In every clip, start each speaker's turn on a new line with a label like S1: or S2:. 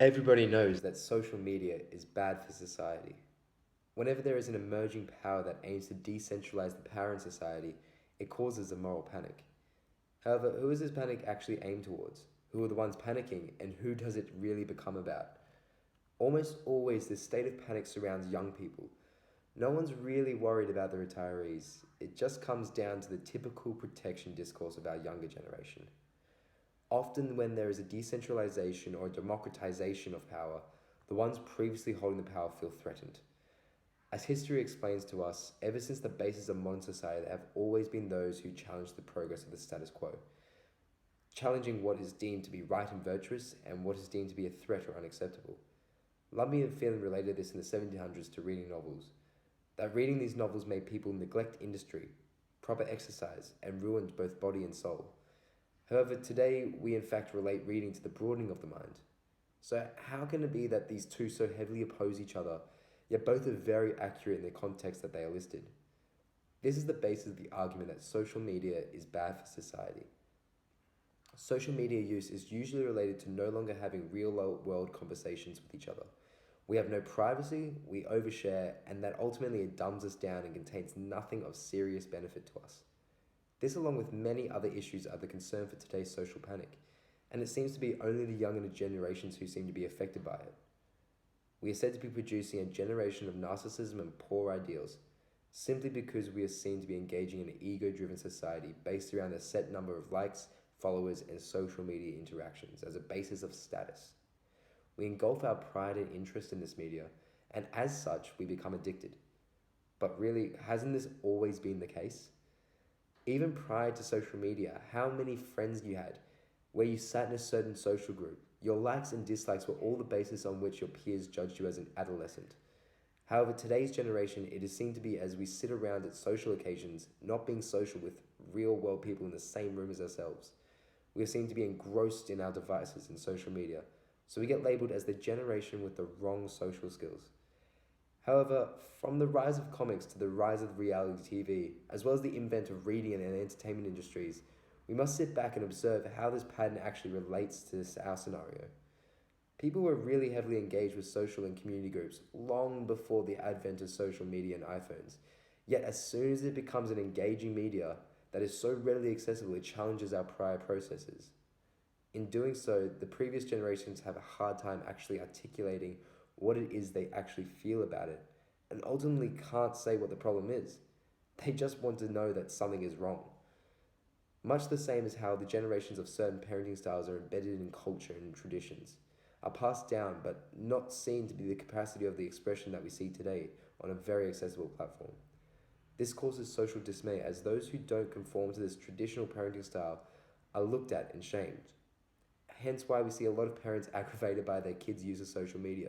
S1: Everybody knows that social media is bad for society. Whenever there is an emerging power that aims to decentralize the power in society, it causes a moral panic. However, who is this panic actually aimed towards? Who are the ones panicking, and who does it really become about? Almost always, this state of panic surrounds young people. No one's really worried about the retirees. It just comes down to the typical protection discourse of our younger generation. Often, when there is a decentralization or a democratization of power, the ones previously holding the power feel threatened. As history explains to us, ever since the basis of modern society, there have always been those who challenge the progress of the status quo, challenging what is deemed to be right and virtuous and what is deemed to be a threat or unacceptable. Lumby and Phelan related this in the 1700s to reading novels, that reading these novels made people neglect industry, proper exercise, and ruined both body and soul. However, today we in fact relate reading to the broadening of the mind. So, how can it be that these two so heavily oppose each other, yet both are very accurate in the context that they are listed? This is the basis of the argument that social media is bad for society. Social media use is usually related to no longer having real world conversations with each other. We have no privacy, we overshare, and that ultimately it dumbs us down and contains nothing of serious benefit to us. This, along with many other issues, are the concern for today's social panic, and it seems to be only the younger generations who seem to be affected by it. We are said to be producing a generation of narcissism and poor ideals, simply because we are seen to be engaging in an ego driven society based around a set number of likes, followers, and social media interactions as a basis of status. We engulf our pride and interest in this media, and as such, we become addicted. But really, hasn't this always been the case? Even prior to social media, how many friends you had, where you sat in a certain social group, your likes and dislikes were all the basis on which your peers judged you as an adolescent. However, today's generation, it is seen to be as we sit around at social occasions, not being social with real world people in the same room as ourselves. We are seen to be engrossed in our devices and social media, so we get labeled as the generation with the wrong social skills. However, from the rise of comics to the rise of reality TV, as well as the invent of reading and entertainment industries, we must sit back and observe how this pattern actually relates to our scenario. People were really heavily engaged with social and community groups long before the advent of social media and iPhones. Yet, as soon as it becomes an engaging media that is so readily accessible, it challenges our prior processes. In doing so, the previous generations have a hard time actually articulating what it is they actually feel about it, and ultimately can't say what the problem is. They just want to know that something is wrong. Much the same as how the generations of certain parenting styles are embedded in culture and traditions, are passed down but not seen to be the capacity of the expression that we see today on a very accessible platform. This causes social dismay as those who don't conform to this traditional parenting style are looked at and shamed. Hence why we see a lot of parents aggravated by their kids' use of social media,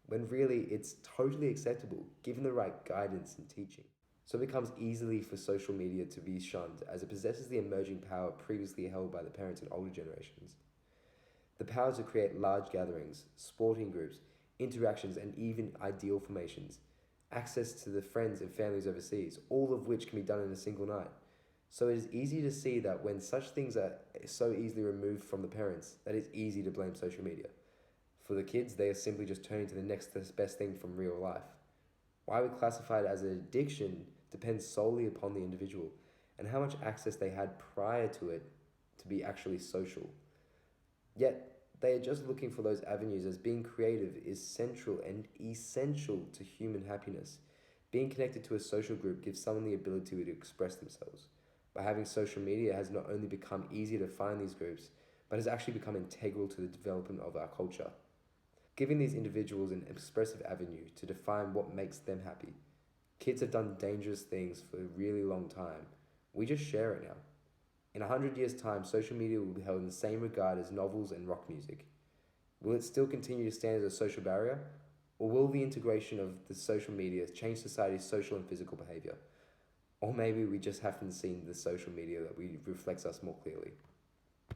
S1: when really it's totally acceptable given the right guidance and teaching. So it becomes easily for social media to be shunned as it possesses the emerging power previously held by the parents in older generations. The power to create large gatherings, sporting groups, interactions, and even ideal formations, access to the friends and families overseas, all of which can be done in a single night. So it is easy to see that when such things are so easily removed from the parents, that it's easy to blame social media. For the kids, they are simply just turning to the next best thing from real life. Why we classify it as an addiction depends solely upon the individual and how much access they had prior to it to be actually social. Yet, they are just looking for those avenues as being creative is central and essential to human happiness. Being connected to a social group gives someone the ability to express themselves. By having social media has not only become easier to find these groups, but has actually become integral to the development of our culture, giving these individuals an expressive avenue to define what makes them happy. Kids have done dangerous things for a really long time. We just share it now. In 100 years' time, social media will be held in the same regard as novels and rock music. Will it still continue to stand as a social barrier? Or will the integration of the social media change society's social and physical behavior? Or maybe we just haven't seen the social media that reflects us more clearly.